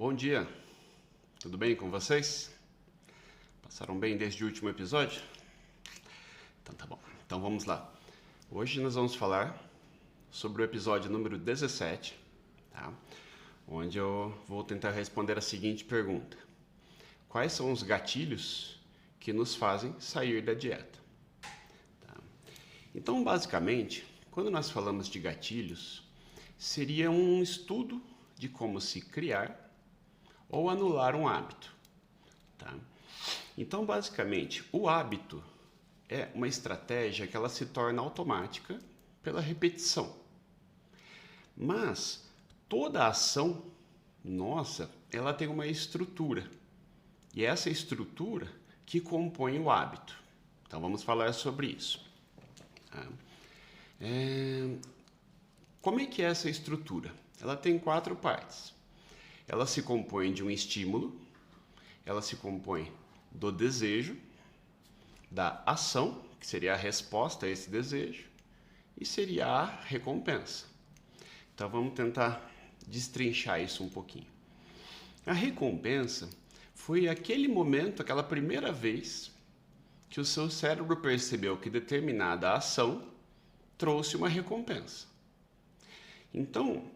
Bom dia, tudo bem com vocês? Passaram bem desde o último episódio? Então tá bom, então vamos lá. Hoje nós vamos falar sobre o episódio número 17, tá? Onde eu vou tentar responder a seguinte pergunta: quais são os gatilhos que nos fazem sair da dieta? Tá? Então, basicamente, quando nós falamos de gatilhos, seria um estudo de como se criar ou anular um hábito. Tá? Então, basicamente, o hábito é uma estratégia que ela se torna automática pela repetição. Mas toda ação nossa, ela tem uma estrutura. E é essa estrutura que compõe o hábito. Então, vamos falar sobre isso. Tá? Como é que é essa estrutura? Ela tem 4 partes. Ela se compõe de um estímulo, ela se compõe do desejo, da ação, que seria a resposta a esse desejo, e seria a recompensa. Então vamos tentar destrinchar isso um pouquinho. A recompensa foi aquele momento, aquela primeira vez que o seu cérebro percebeu que determinada ação trouxe uma recompensa. Então,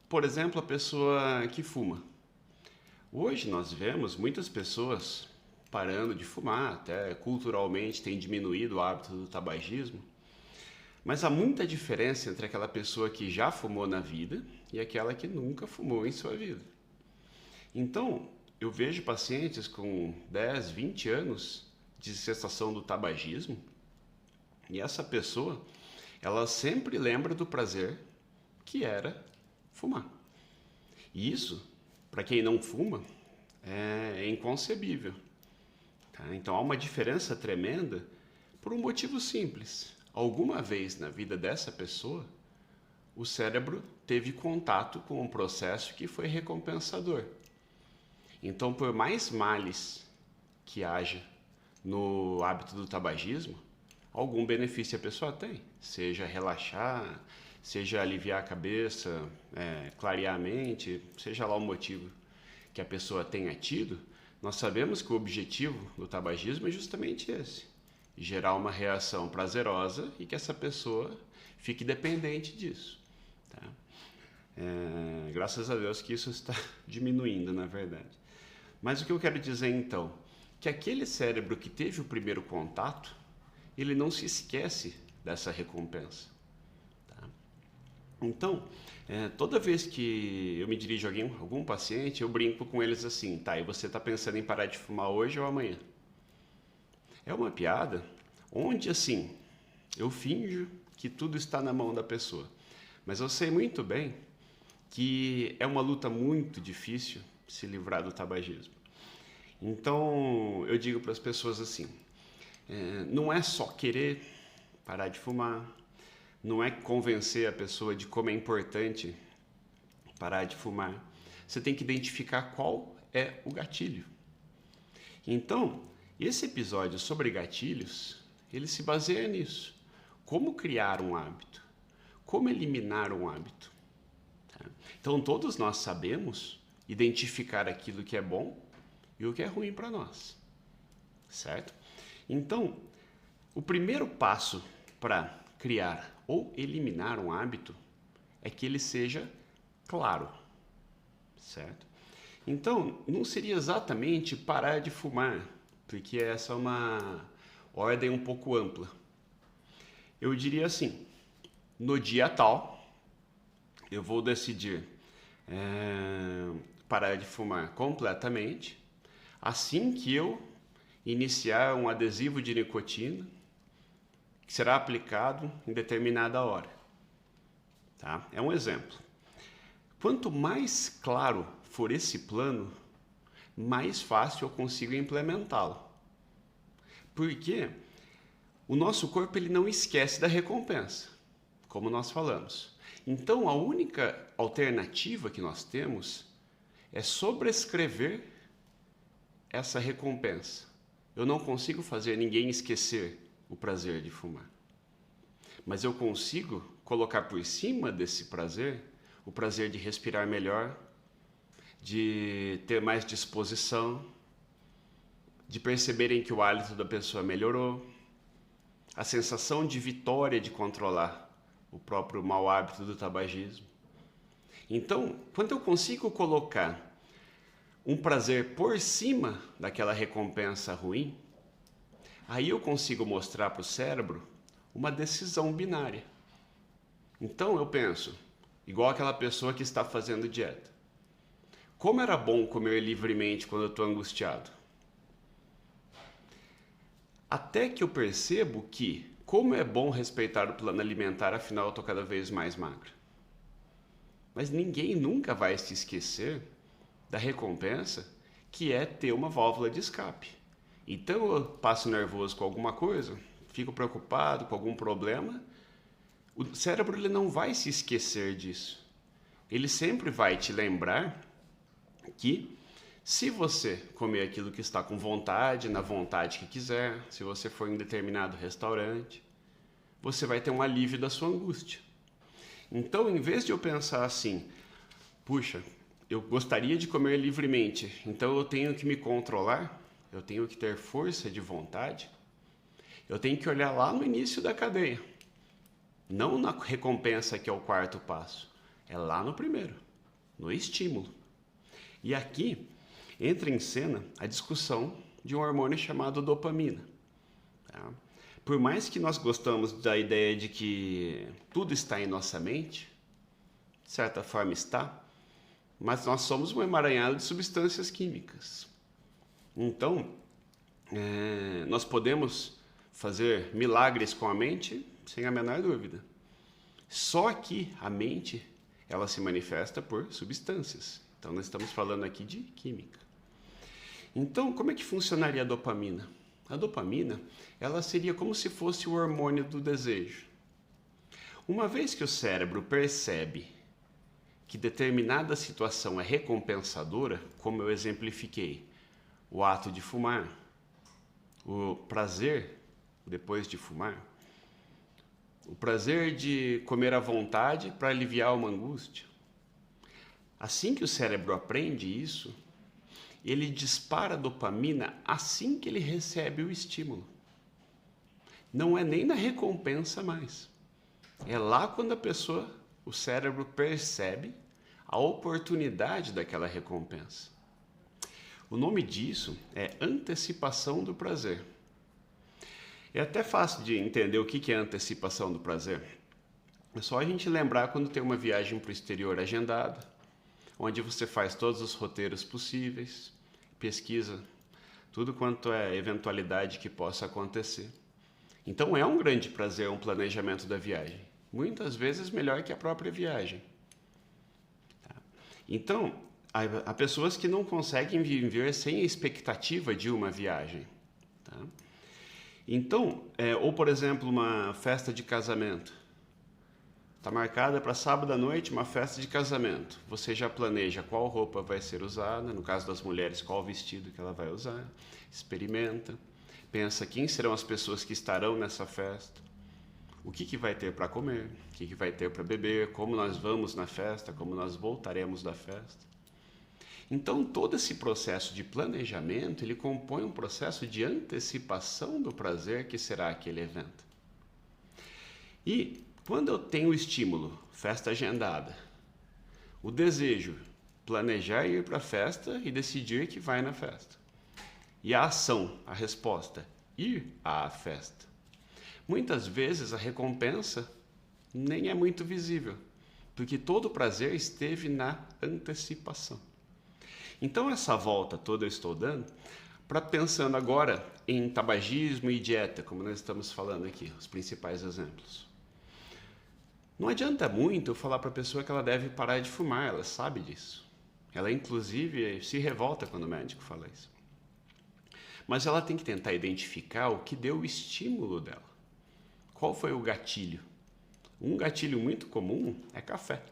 por exemplo, a pessoa que fuma. Hoje nós vemos muitas pessoas parando de fumar, até culturalmente tem diminuído o hábito do tabagismo, mas há muita diferença entre aquela pessoa que já fumou na vida e aquela que nunca fumou em sua vida. Então, eu vejo pacientes com 10, 20 anos de cessação do tabagismo e essa pessoa, ela sempre lembra do prazer que era fumar. E isso, para quem não fuma, é inconcebível. Tá? Então há uma diferença tremenda por um motivo simples. Alguma vez na vida dessa pessoa, o cérebro teve contato com um processo que foi recompensador. Então, por mais males que haja no hábito do tabagismo, algum benefício a pessoa tem, seja relaxar, seja aliviar a cabeça, clarear a mente, seja lá o motivo que a pessoa tenha tido, nós sabemos que o objetivo do tabagismo é justamente esse: gerar uma reação prazerosa e que essa pessoa fique dependente disso. Tá? Graças a Deus que isso está diminuindo, na verdade. Mas o que eu quero dizer então? Que aquele cérebro que teve o primeiro contato, ele não se esquece dessa recompensa. Tá? Então, toda vez que eu me dirijo a algum paciente, eu brinco com eles assim: tá, e você está pensando em parar de fumar hoje ou amanhã? É uma piada onde, assim, eu finjo que tudo está na mão da pessoa. Mas eu sei muito bem que é uma luta muito difícil se livrar do tabagismo. Então, eu digo para as pessoas assim: não é só querer parar de fumar, não é convencer a pessoa de como é importante parar de fumar. Você tem que identificar qual é o gatilho. Então, esse episódio sobre gatilhos, ele se baseia nisso. Como criar um hábito? Como eliminar um hábito? Tá? Então, todos nós sabemos identificar aquilo que é bom e o que é ruim para nós. Certo? Então, o primeiro passo para criar ou eliminar um hábito é que ele seja claro, certo? Então, não seria exatamente parar de fumar, porque essa é uma ordem um pouco ampla. Eu diria assim: no dia tal, eu vou decidir parar de fumar completamente, assim que eu iniciar um adesivo de nicotina que será aplicado em determinada hora. Tá? É um exemplo. Quanto mais claro for esse plano, mais fácil eu consigo implementá-lo. Porque o nosso corpo ele não esquece da recompensa, como nós falamos. Então a única alternativa que nós temos é sobrescrever essa recompensa. Eu não consigo fazer ninguém esquecer o prazer de fumar. Mas eu consigo colocar por cima desse prazer o prazer de respirar melhor, de ter mais disposição, de perceberem que o hálito da pessoa melhorou, a sensação de vitória de controlar o próprio mau hábito do tabagismo. Então, quando eu consigo colocar um prazer por cima daquela recompensa ruim, aí eu consigo mostrar para o cérebro uma decisão binária. Então eu penso, igual aquela pessoa que está fazendo dieta. Como era bom comer livremente quando eu estou angustiado? Até que eu percebo que, como é bom respeitar o plano alimentar, afinal eu estou cada vez mais magro. Mas ninguém nunca vai se esquecer da recompensa que é ter uma válvula de escape. Então eu passo nervoso com alguma coisa, fico preocupado com algum problema, o cérebro ele não vai se esquecer disso. Ele sempre vai te lembrar que se você comer aquilo que está com vontade, na vontade que quiser, se você for em determinado restaurante, você vai ter um alívio da sua angústia. Então, em vez de eu pensar assim, puxa, eu gostaria de comer livremente, então eu tenho que me controlar, eu tenho que ter força de vontade, eu tenho que olhar lá no início da cadeia, não na recompensa que é o quarto passo, é lá no primeiro, no estímulo. E aqui entra em cena a discussão de um hormônio chamado dopamina. Tá? Por mais que nós gostamos da ideia de que tudo está em nossa mente, de certa forma está, mas nós somos um emaranhado de substâncias químicas. Então, nós podemos fazer milagres com a mente sem a menor dúvida. Só que a mente, ela se manifesta por substâncias. Então, nós estamos falando aqui de química. Então, como é que funcionaria a dopamina? A dopamina, ela seria como se fosse o hormônio do desejo. Uma vez que o cérebro percebe que determinada situação é recompensadora, como eu exemplifiquei, o ato de fumar, o prazer depois de fumar, o prazer de comer à vontade para aliviar uma angústia. Assim que o cérebro aprende isso, ele dispara a dopamina assim que ele recebe o estímulo. Não é nem na recompensa mais. É lá quando a pessoa, o cérebro percebe a oportunidade daquela recompensa. O nome disso é antecipação do prazer. É até fácil de entender o que é antecipação do prazer. É só a gente lembrar quando tem uma viagem para o exterior agendada, onde você faz todos os roteiros possíveis, pesquisa tudo quanto é eventualidade que possa acontecer. Então é um grande prazer um planejamento da viagem, muitas vezes melhor que a própria viagem. Tá? Então, há pessoas que não conseguem viver sem a expectativa de uma viagem. Tá? Então, ou por exemplo, uma festa de casamento. Está marcada para sábado à noite uma festa de casamento. Você já planeja qual roupa vai ser usada, no caso das mulheres, qual vestido que ela vai usar, experimenta, pensa quem serão as pessoas que estarão nessa festa, o que vai ter para comer, o que vai ter para beber, como nós vamos na festa, como nós voltaremos da festa. Então, todo esse processo de planejamento, ele compõe um processo de antecipação do prazer que será aquele evento. E quando eu tenho o estímulo, festa agendada, o desejo, planejar ir para a festa e decidir que vai na festa. E a ação, a resposta, ir à festa. Muitas vezes a recompensa nem é muito visível, porque todo o prazer esteve na antecipação. Então essa volta toda eu estou dando para pensando agora em tabagismo e dieta, como nós estamos falando aqui, os principais exemplos. Não adianta muito eu falar para a pessoa que ela deve parar de fumar, ela sabe disso. Ela, inclusive, se revolta quando o médico fala isso. Mas ela tem que tentar identificar o que deu o estímulo dela. Qual foi o gatilho? Um gatilho muito comum é café.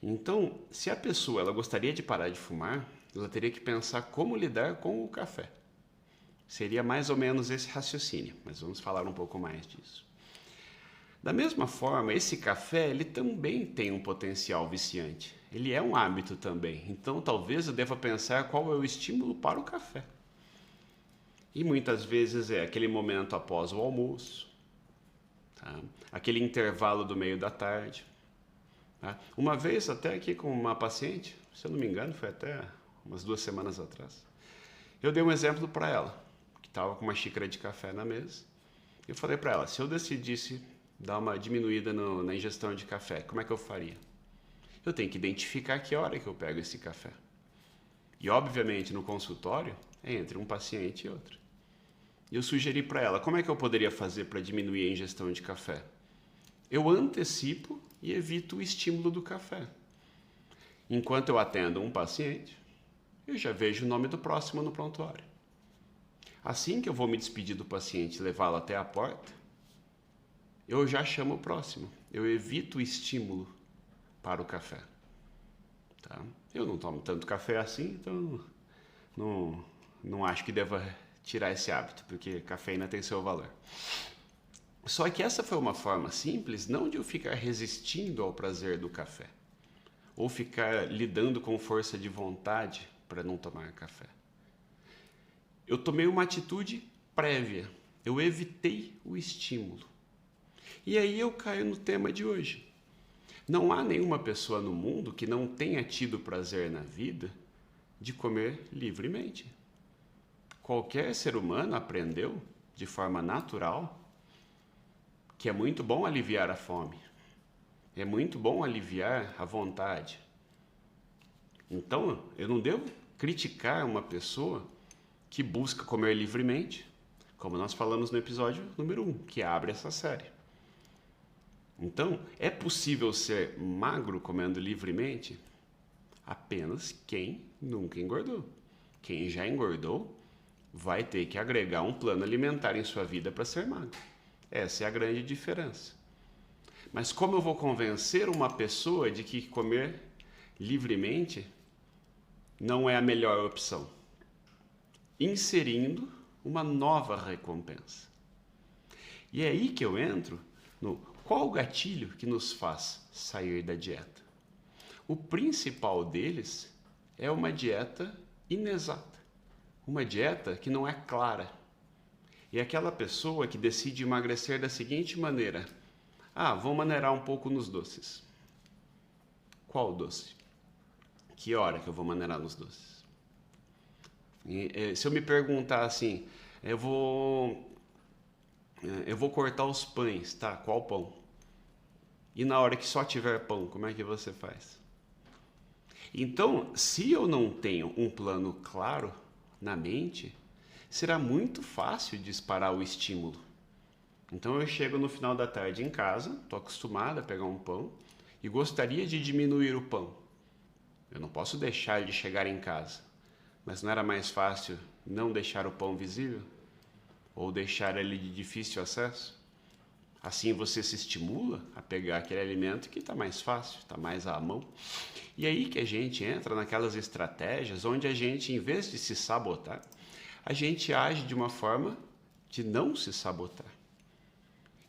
Então, se a pessoa ela gostaria de parar de fumar, ela teria que pensar como lidar com o café. Seria mais ou menos esse raciocínio, mas vamos falar um pouco mais disso. Da mesma forma, esse café ele também tem um potencial viciante. ele é um hábito também. Então, talvez eu deva pensar qual é o estímulo para o café. E muitas vezes é aquele momento após o almoço, tá? Aquele intervalo do meio da tarde. Tá? Uma vez, até aqui com uma paciente, se eu não me engano, foi até umas 2 semanas atrás, eu dei um exemplo para ela, que estava com uma xícara de café na mesa. Eu falei para ela, se eu decidisse dar uma diminuída na ingestão de café, como é que eu faria? Eu tenho que identificar que hora que eu pego esse café. E, obviamente, no consultório, é entre um paciente e outro. E eu sugeri para ela, como é que eu poderia fazer para diminuir a ingestão de café? Eu antecipo e evito o estímulo do café. Enquanto eu atendo um paciente, eu já vejo o nome do próximo no prontuário. Assim que eu vou me despedir do paciente e levá-lo até a porta, eu já chamo o próximo. Eu evito o estímulo para o café. Tá? Eu não tomo tanto café assim, então não acho que deva tirar esse hábito, porque cafeína tem seu valor. Só que essa foi uma forma simples, não de eu ficar resistindo ao prazer do café, ou ficar lidando com força de vontade para não tomar café. Eu tomei uma atitude prévia, eu evitei o estímulo. E aí eu caio no tema de hoje. Não há nenhuma pessoa no mundo que não tenha tido prazer na vida de comer livremente. Qualquer ser humano aprendeu, de forma natural, que é muito bom aliviar a fome. É muito bom aliviar a vontade. Então, eu não devo criticar uma pessoa que busca comer livremente, como nós falamos no episódio número 1, que abre essa série. Então, é possível ser magro comendo livremente? Apenas quem nunca engordou. Quem já engordou vai ter que agregar um plano alimentar em sua vida para ser magro. Essa é a grande diferença. Mas como eu vou convencer uma pessoa de que comer livremente não é a melhor opção? Inserindo uma nova recompensa. E é aí que eu entro no qual o gatilho que nos faz sair da dieta. O principal deles é uma dieta inexata, uma dieta que não é clara. E aquela pessoa que decide emagrecer da seguinte maneira: vou maneirar um pouco nos doces. Qual doce? Que hora que eu vou maneirar nos doces? Se eu me perguntar assim, eu vou cortar os pães, tá? Qual pão? E na hora que só tiver pão, como é que você faz? Então, se eu não tenho um plano claro na mente, será muito fácil disparar o estímulo. Então eu chego no final da tarde em casa, estou acostumado a pegar um pão e gostaria de diminuir o pão. Eu não posso deixar de chegar em casa, mas não era mais fácil não deixar o pão visível? Ou deixar ele de difícil acesso? Assim você se estimula a pegar aquele alimento que está mais fácil, está mais à mão. E aí que a gente entra naquelas estratégias onde a gente, em vez de se sabotar, a gente age de uma forma de não se sabotar.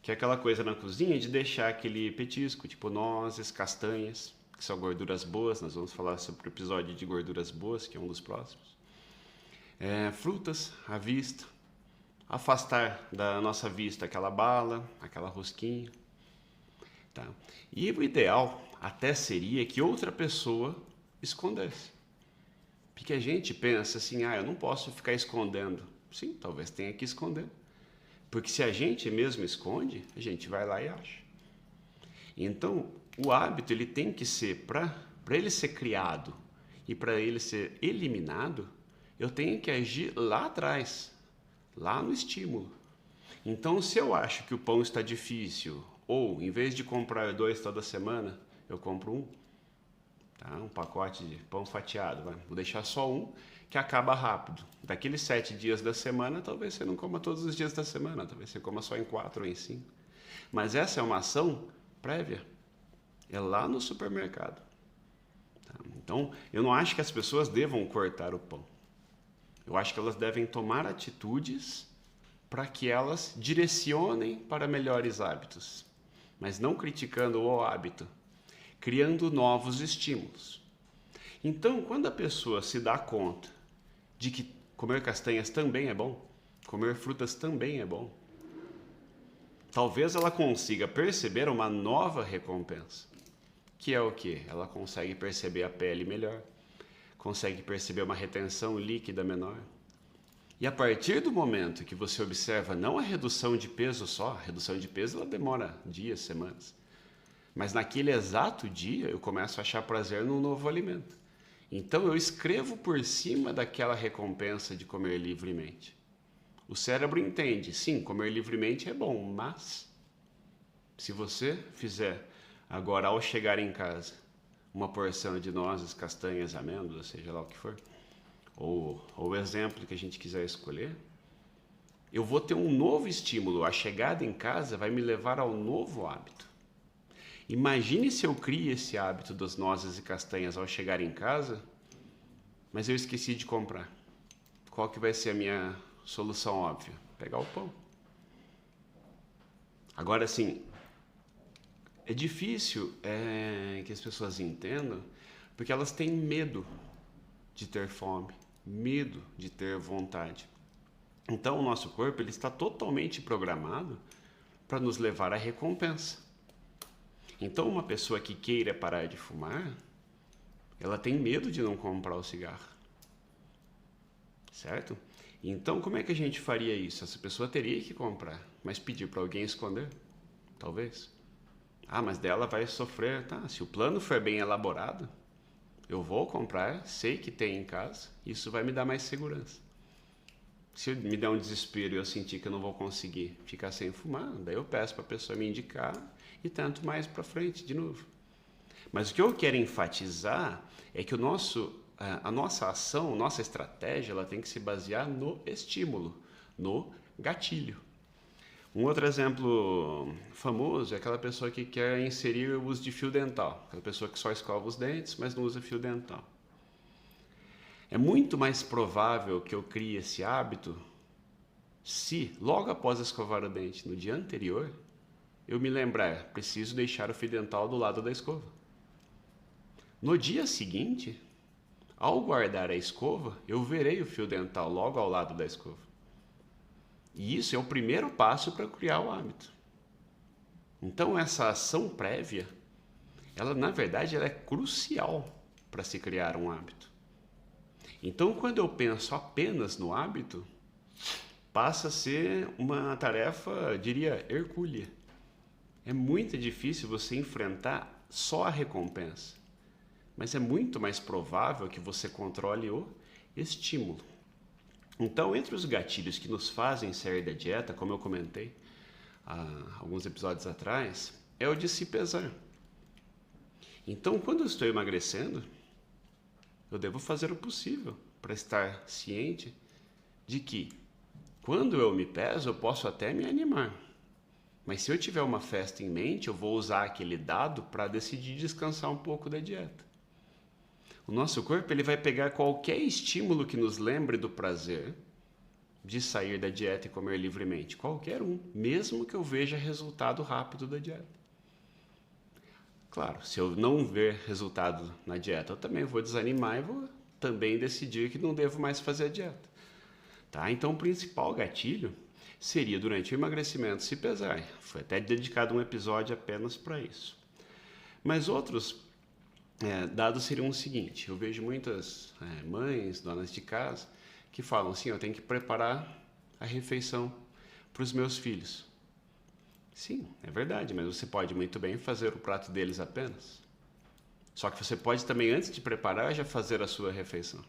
Que é aquela coisa na cozinha de deixar aquele petisco, tipo nozes, castanhas, que são gorduras boas. Nós vamos falar sobre o episódio de gorduras boas, que é um dos próximos. Frutas à vista. Afastar da nossa vista aquela bala, aquela rosquinha. Tá? E o ideal até seria que outra pessoa escondesse. Porque a gente pensa assim, eu não posso ficar escondendo. Sim, talvez tenha que esconder. Porque se a gente mesmo esconde, a gente vai lá e acha. Então, o hábito ele tem que ser, para ele ser criado e para ele ser eliminado, eu tenho que agir lá atrás, lá no estímulo. Então, se eu acho que o pão está difícil, ou em vez de comprar 2 toda semana, eu compro 1, tá? Um pacote de pão fatiado, vou deixar só 1, que acaba rápido. Daqueles 7 dias da semana, talvez você não coma todos os dias da semana, talvez você coma só em 4 ou em 5. Mas essa é uma ação prévia, é lá no supermercado. Tá? Então, eu não acho que as pessoas devam cortar o pão. Eu acho que elas devem tomar atitudes para que elas direcionem para melhores hábitos, mas não criticando o hábito, criando novos estímulos. Então, quando a pessoa se dá conta de que comer castanhas também é bom, comer frutas também é bom, talvez ela consiga perceber uma nova recompensa, que é o quê? Ela consegue perceber a pele melhor, consegue perceber uma retenção líquida menor. E a partir do momento que você observa não a redução de peso só, a redução de peso ela demora dias, semanas, mas naquele exato dia eu começo a achar prazer num novo alimento. Então eu escrevo por cima daquela recompensa de comer livremente. O cérebro entende, sim, comer livremente é bom, mas se você fizer agora ao chegar em casa uma porção de nozes, castanhas, amêndoas, seja lá o que for, ou o exemplo que a gente quiser escolher, eu vou ter um novo estímulo. A chegada em casa vai me levar ao novo hábito. Imagine se eu crio esse hábito das nozes e castanhas ao chegar em casa, mas eu esqueci de comprar. Qual que vai ser a minha solução óbvia? Pegar o pão. Agora, assim, é difícil que as pessoas entendam, porque elas têm medo de ter fome, medo de ter vontade. Então, o nosso corpo ele está totalmente programado para nos levar à recompensa. Então, uma pessoa que queira parar de fumar, ela tem medo de não comprar o cigarro. Certo? Então, como é que a gente faria isso? Essa pessoa teria que comprar, mas pedir para alguém esconder? Talvez. Ah, mas dela vai sofrer. Tá, se o plano for bem elaborado, eu vou comprar, sei que tem em casa, isso vai me dar mais segurança. Se me der um desespero e eu sentir que eu não vou conseguir ficar sem fumar, daí eu peço para a pessoa me indicar e tento mais para frente de novo. Mas o que eu quero enfatizar é que a nossa ação, nossa estratégia, ela tem que se basear no estímulo, no gatilho. Um outro exemplo famoso é aquela pessoa que quer inserir o uso de fio dental, aquela pessoa que só escova os dentes, mas não usa fio dental. É muito mais provável que eu crie esse hábito se, logo após escovar o dente, no dia anterior, eu me lembrar, preciso deixar o fio dental do lado da escova. No dia seguinte, ao guardar a escova, eu verei o fio dental logo ao lado da escova. E isso é o primeiro passo para criar o hábito. Então, essa ação prévia, ela na verdade ela é crucial para se criar um hábito. Então, quando eu penso apenas no hábito, passa a ser uma tarefa, diria, hercúlea. É muito difícil você enfrentar só a recompensa, mas é muito mais provável que você controle o estímulo. Então, entre os gatilhos que nos fazem sair da dieta, como eu comentei há alguns episódios atrás, é o de se pesar. Então, quando eu estou emagrecendo, eu devo fazer o possível para estar ciente de que, quando eu me peso, eu posso até me animar. Mas se eu tiver uma festa em mente, eu vou usar aquele dado para decidir descansar um pouco da dieta. O nosso corpo ele vai pegar qualquer estímulo que nos lembre do prazer de sair da dieta e comer livremente. Qualquer um, mesmo que eu veja resultado rápido da dieta. Claro, se eu não ver resultado na dieta, eu também vou desanimar e vou também decidir que não devo mais fazer a dieta. Tá? Então, o principal gatilho seria, durante o emagrecimento, se pesar. Foi até dedicado um episódio apenas para isso. Mas outros dados seriam o seguinte: eu vejo muitas mães, donas de casa, que falam assim, eu tenho que preparar a refeição para os meus filhos. Sim, é verdade, mas você pode muito bem fazer o prato deles apenas. Só que você pode também, antes de preparar, já fazer a sua refeição.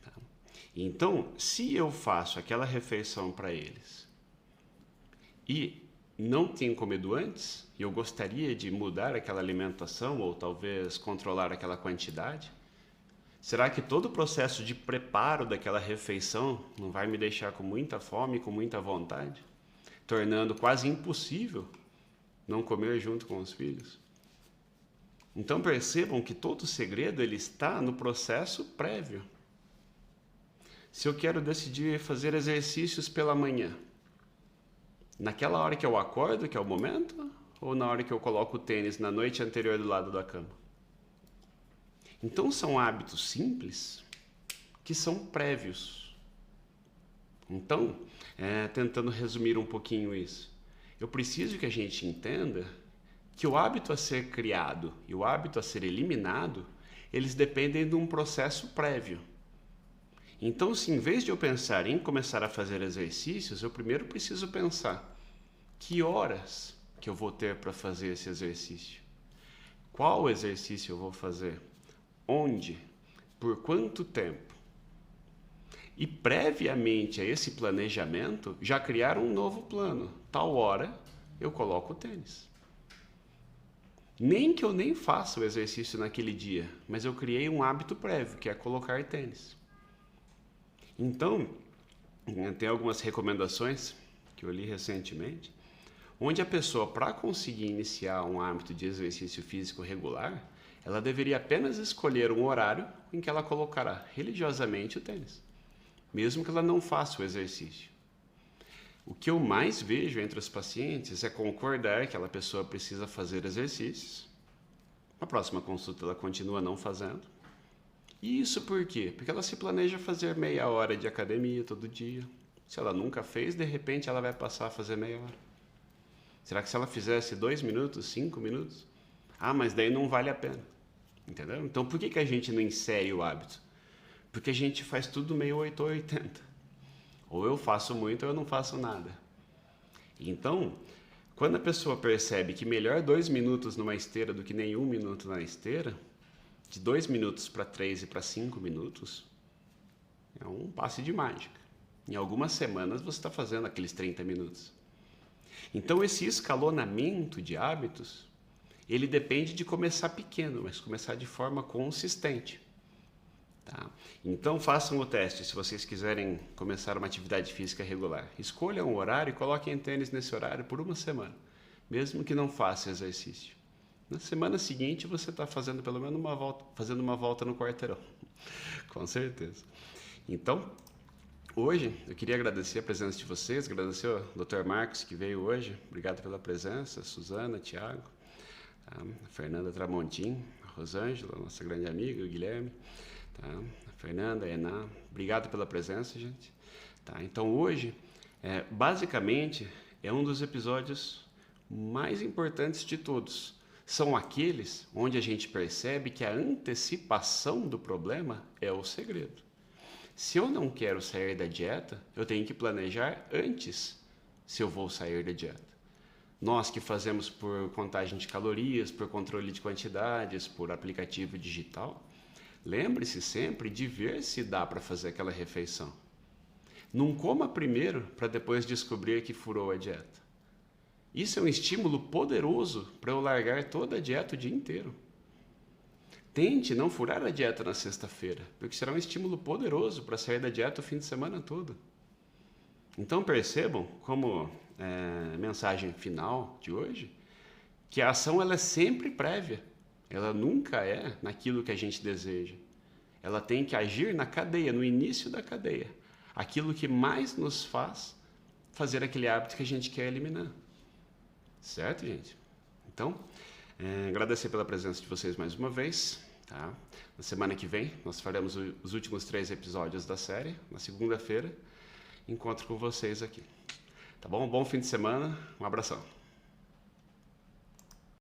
Tá? Então, se eu faço aquela refeição para eles e não tenho comido antes, e eu gostaria de mudar aquela alimentação ou talvez controlar aquela quantidade, será que todo o processo de preparo daquela refeição não vai me deixar com muita fome, com muita vontade, tornando quase impossível não comer junto com os filhos? Então percebam que todo o segredo ele está no processo prévio. Se eu quero decidir fazer exercícios pela manhã, naquela hora que eu acordo, que é o momento, ou na hora que eu coloco o tênis na noite anterior do lado da cama? Então são hábitos simples que são prévios. Então, tentando resumir um pouquinho isso, eu preciso que a gente entenda que o hábito a ser criado e o hábito a ser eliminado, eles dependem de um processo prévio. Então, se em vez de eu pensar em começar a fazer exercícios, eu primeiro preciso pensar que horas que eu vou ter para fazer esse exercício. Qual exercício eu vou fazer? Onde? Por quanto tempo? E previamente a esse planejamento, já criar um novo plano. Tal hora eu coloco o tênis. Nem que eu nem faça o exercício naquele dia, mas eu criei um hábito prévio, que é colocar tênis. Então, tem algumas recomendações que eu li recentemente, onde a pessoa, para conseguir iniciar um hábito de exercício físico regular, ela deveria apenas escolher um horário em que ela colocará religiosamente o tênis, mesmo que ela não faça o exercício. O que eu mais vejo entre os pacientes é concordar que aquela pessoa precisa fazer exercícios. Na próxima consulta ela continua não fazendo. E isso por quê? Porque ela se planeja fazer meia hora de academia todo dia. Se ela nunca fez, de repente ela vai passar a fazer meia hora. Será que se ela fizesse 2 minutos, 5 minutos? Ah, mas daí não vale a pena. Entendeu? Então por que a gente não insere o hábito? Porque a gente faz tudo meio 8 ou 80. Ou eu faço muito ou eu não faço nada. Então, quando a pessoa percebe que melhor 2 minutos numa esteira do que nenhum minuto na esteira, de 2 minutos para 3 e para 5 minutos, é um passe de mágica. Em algumas semanas você está fazendo aqueles 30 minutos. Então esse escalonamento de hábitos, ele depende de começar pequeno, mas começar de forma consistente. Tá? Então façam o teste se vocês quiserem começar uma atividade física regular. Escolham um horário e coloquem tênis nesse horário por uma semana, mesmo que não faça exercício. Na semana seguinte você está fazendo pelo menos uma volta no quarteirão, com certeza. Então, hoje eu queria agradecer a presença de vocês, agradecer ao Dr. Marcos que veio hoje, obrigado pela presença, Suzana, Thiago, a Fernanda Tramontim, a Rosângela, nossa grande amiga, o Guilherme. Tá? A Fernanda, a Ená, obrigado pela presença, gente. Tá? Então hoje, basicamente, é um dos episódios mais importantes de todos. São aqueles onde a gente percebe que a antecipação do problema é o segredo. Se eu não quero sair da dieta, eu tenho que planejar antes se eu vou sair da dieta. Nós que fazemos por contagem de calorias, por controle de quantidades, por aplicativo digital, lembre-se sempre de ver se dá para fazer aquela refeição. Não coma primeiro para depois descobrir que furou a dieta. Isso é um estímulo poderoso para eu largar toda a dieta o dia inteiro. Tente não furar a dieta na sexta-feira, porque será um estímulo poderoso para sair da dieta o fim de semana todo. Então percebam, como mensagem final de hoje, que a ação ela é sempre prévia. Ela nunca é naquilo que a gente deseja. Ela tem que agir na cadeia, no início da cadeia. Aquilo que mais nos faz fazer aquele hábito que a gente quer eliminar. Certo, gente? Então, agradecer pela presença de vocês mais uma vez. Tá? Na semana que vem, nós faremos os últimos 3 episódios da série. Na segunda-feira, encontro com vocês aqui. Tá bom? Bom fim de semana. Um abração.